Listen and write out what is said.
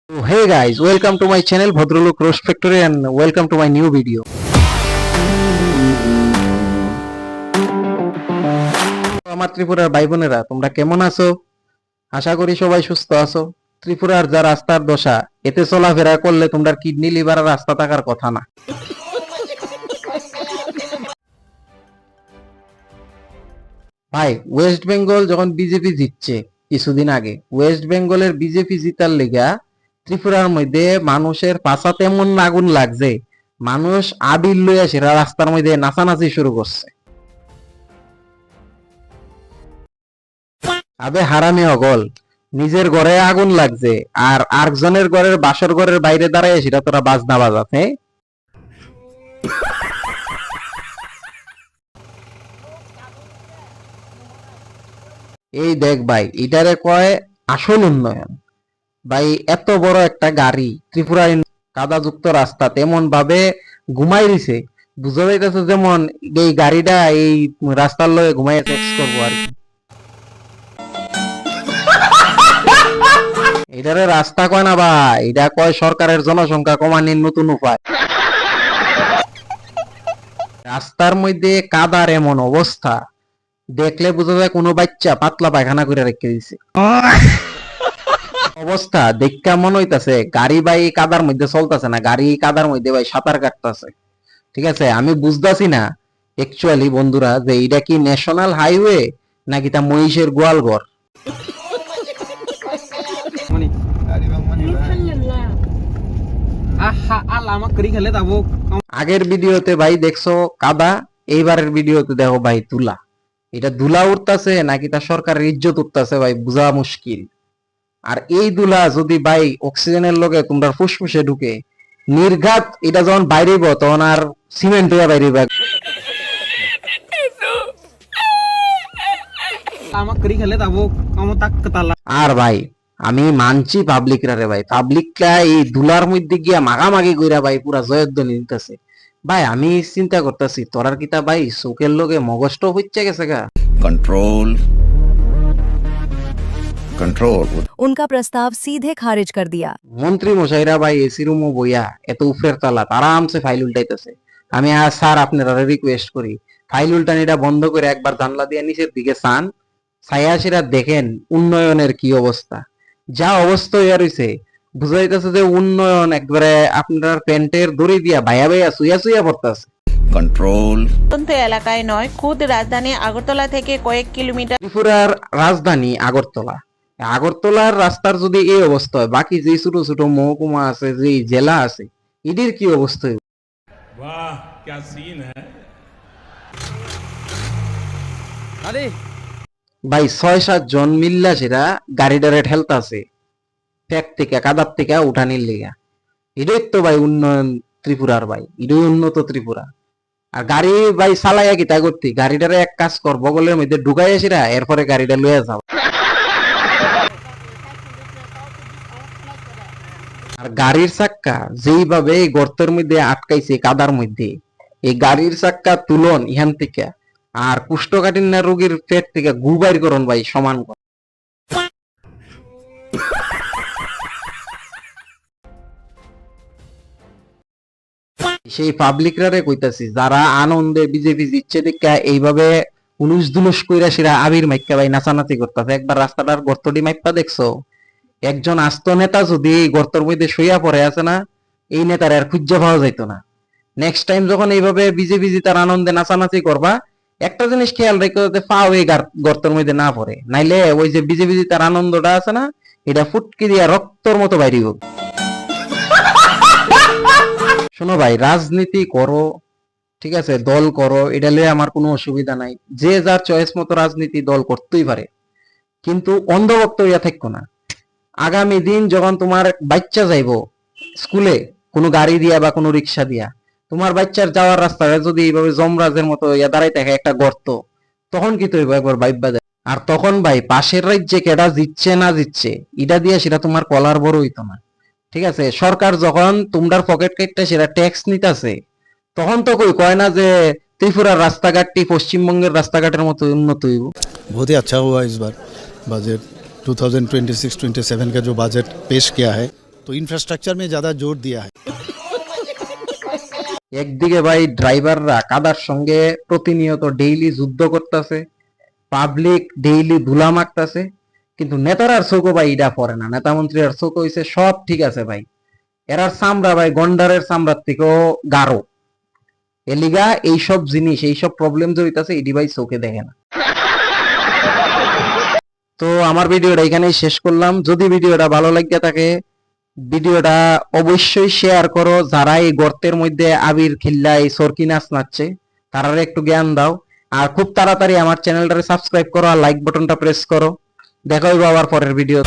So, hey guys, welcome to my channel Bhadralok Roast Factory and welcome to my new video. আমার ত্রিপুরার ভাই বোনেরা তোমরা কেমন আছো? আশা করি সবাই সুস্থ আছো। ত্রিপুরার যা রাস্তার দশা, এতে চলাফেরা করলে তোমরা কিডনি লিভারের রাস্তা থাকার কথা না। ভাই, ওয়েস্ট বেঙ্গল যখন বিজেপি জিতছে কিছুদিন আগে, ওয়েস্ট বেঙ্গলের বিজেপি জিতার লেগা ত্রিপুরার মধ্যে মানুষের পাছা তেমন আগুন লাগছে, মানুষ আবির লইয়া সেরা রাস্তার মধ্যে নাচানাচি শুরু করছে। আবে হারামি অগল, নিজের ঘরে আগুন লাগছে আর আরেকজনের ঘরের বাসর ঘরের বাইরে দাঁড়ায় সেটা তোরা বাজনা বাজাতে। এই দেখ ভাই, এটারে কয় আসল উন্নয়ন। ভাই, এত বড় একটা গাড়ি ত্রিপুরায় কাদাযুক্ত রাস্তা তেমন ভাবে ঘুমাই দিছে, বুঝা যাইতেছে যেমন এই গাড়িটা এই রাস্তার লয়ে ঘুমাই টেক্স করবো আর কি। এটারে রাস্তা কয় না ভাই, এটা কয় সরকারের জনসংখ্যা কমানোর নতুন উপায়। রাস্তার মধ্যে কাদার এমন অবস্থা দেখলে বোঝা যায় কোনো বাচ্চা পাতলা পায়খানা করে রেখে দিছে। অবস্থা দেখা মনে হইতাছে গাড়ি ভাই কাদার মধ্যে চলতেছে না, গাড়ি কাদার মধ্যে ভাই সাঁতার কাটতেছে। ঠিক আছে, আমি বুঝতেছি না একচুয়ালি বন্ধুরা যে এটা কি ন্যাশনাল হাইওয়ে নাকি তা মহিষের গোয়ালঘর। আগের ভিডিওতে ভাই দেখছো কাদা, এইবারের ভিডিওতে দেখো ভাই তুলা। এটা ধুলা উঠতেছে নাকি তা সরকারের ইজ্জত উঠতেছে ভাই বোঝা মুশকিল। আর এই দুলা যদি ভাই অক্সিজেনের লগে তোমরা ফুসফুসে ঢুকে নির্ঘাত এটা যখন বাইরেব তখন আর সিমেন্ট হইয়া বাইরেব। আর ভাই আমি মানছি পাবলিকরা রে ভাই, পাবলিকরা এই দুলার মধ্যে গিয়া মাগামাগি কইরা ভাই পুরা জয়ধ্বনি দিতেছে। ভাই আমি চিন্তা করতেছি তোরার কিতা ভাই চোখের লগে মগজটা হইছে গেছে গা। कंट्रोल कंट्रोल उनका प्रस्ताव सीधे खारिज कर दिया। মন্ত্রী মশাইরা ভাই এসি রুমও বইয়া এত উপরের তালা আরামসে ফাইল উল্টাইতেছে। আমি আর স্যার আপনারা রিকোয়েস্ট করি ফাইল উল্টানিটা বন্ধ করে একবার জানলা দিয়ে নিচের দিকে চান, ছায়াসিরা দেখেন উন্নয়নের কি অবস্থা। যা অবস্থা হইয়া রইছে বুঝা যাইতেছে যে উন্নয়ন একবারে আপনার প্যান্টের দড়ি দিয়া ভাইয়া ভাইয়া সুইয়া সুইয়া পড়তেছে। कंट्रोल প্রত্যন্ত এলাকায় নয়, খুদ রাজধানী আগরতলা থেকে কয়েক কিলোমিটার ত্রিপুরার রাজধানী আগরতলা, আগরতলার রাস্তার যদি এই অবস্থা হয় বাকি যে ছোট ছোট মহকুমা আছে যে জেলা আছে এদের কি অবস্থা হইব? वाह क्या सीन है। ভাই ৬-৭ জন মিল্লা সেরা গাড়িটারে ঠেলতাছে ফ্যাক থেকে কাদার থেকে উঠানির লেগা। এটাই তো ভাই উন্নয়ন ত্রিপুরার ভাই, এটাই উন্নত ত্রিপুরা। আর গাড়ি ভাই চালাইয়া কি তাই করতে গাড়িটারে এক কাজ কর বগলের মধ্যে ঢুকাই আসিরা এরপরে গাড়িটা লইয়া যাও। আর গাড়ির চাক্কা যেইভাবে এই গর্তের মধ্যে আটকাইছে কাদার মধ্যে, এই গাড়ির চাক্কা তুলন ইহান থেকে আর কুষ্ঠকাঠিন্য রোগীর পেট থেকে গু বাইর করুন ভাই সমান কর। সেই পাবলিকরা রে কইতাছি যারা আনন্দে বিজেপি জিতছে দেখা এইভাবে উনুস দুলুস কইরা সেরা আবির মাইক্কা ভাই নাচানাচি করতেছে। একবার রাস্তাটার গর্তটি মাইপা দেখছো? একজন আস্ত নেতা যদি এই গর্তের মধ্যে শুইয়া পড়ে আছে না, এই নেতার আর খুঁজে পাওয়া যাইতো না। নেক্সট টাইম যখন এইভাবে বিজেপি জিতার আনন্দে নাচানাচি করবা একটা জিনিস খেয়াল রেখে যাতে পাও এই গর্তের মধ্যে না পড়ে, নাইলে ওই যে বিজেপি জিতার আনন্দটা আছে না এটা ফুটকি দিয়া রক্তর মতো বাইরে হোক। শোনো ভাই, রাজনীতি করো ঠিক আছে, দল করো, এটা লয়ে আমার কোনো অসুবিধা নাই। যে যার চয়েস মতো রাজনীতি দল করতেই পারে, কিন্তু অন্ধভক্ত হইয়া থাকো না। আগামী দিন যখন তোমার বাচ্চা যাইবো স্কুলে কোনো গাড়ি দিয়া বা কোনো রিক্সা দিয়া, তোমার বাচ্চার যাওয়ার রাস্তায় যদি এইভাবে যমরাজের মতো ইয়া দাঁড়াই থাকে একটা গর্ত, তখন কি তৈব একবার ভাইবা যায়। আর তখন ভাই পাশের রাজ্যে কেডা জিতছে না জিতছে এটা দিয়ে সেটা তোমার কলার বড় হইতো না। ঠিক আছে, সরকার যখন তোমরার পকেট কেটে সেটা ট্যাক্স নিতেছে তখন তো কই কয় না যে ত্রিপুরার রাস্তাঘাটটি পশ্চিমবঙ্গের রাস্তাঘাটের মতো উন্নত হইব। बहुत ही अच्छा हुआ इस बार बजट 2026-27 का जो बजट पेश किया है तो इंफ्रास्ट्रक्चर में ज़्यादा जोर दिया है। একদিকে ভাই ড্রাইভাররা কাদার সঙ্গে প্রতিনিয়ত ডেইলি যুদ্ধ করতেছে, পাবলিক ডেইলি ধুলা মারতেছে, কিন্তু নেতারার চোখও ভাই এটা পড়ে না। নেতা মন্ত্রীর চোখ হইছে সব ঠিক আছে ভাই, এরার চামড়া ভাই গন্ডারের চামড়ার থেকেও গাঢ়। এলিগা এইসব জিনিস, এইসব প্রবলেম যে হইতাছে এটি ভাই চোখে দেখে না। তো আমার ভিডিওটা এখানেই শেষ করলাম। যদি ভিডিওটা ভালো লাগে থাকে ভিডিওটা অবশ্যই শেয়ার করো। যারা এই গর্তের মধ্যে আবির খিল্লা এই সরকি নাচ নাচছে তারা একটু জ্ঞান দাও। আর খুব তাড়াতাড়ি আমার চ্যানেলটা সাবস্ক্রাইব করো আর লাইক বাটনটা প্রেস করো। দেখা হইবো আবার পরের ভিডিও।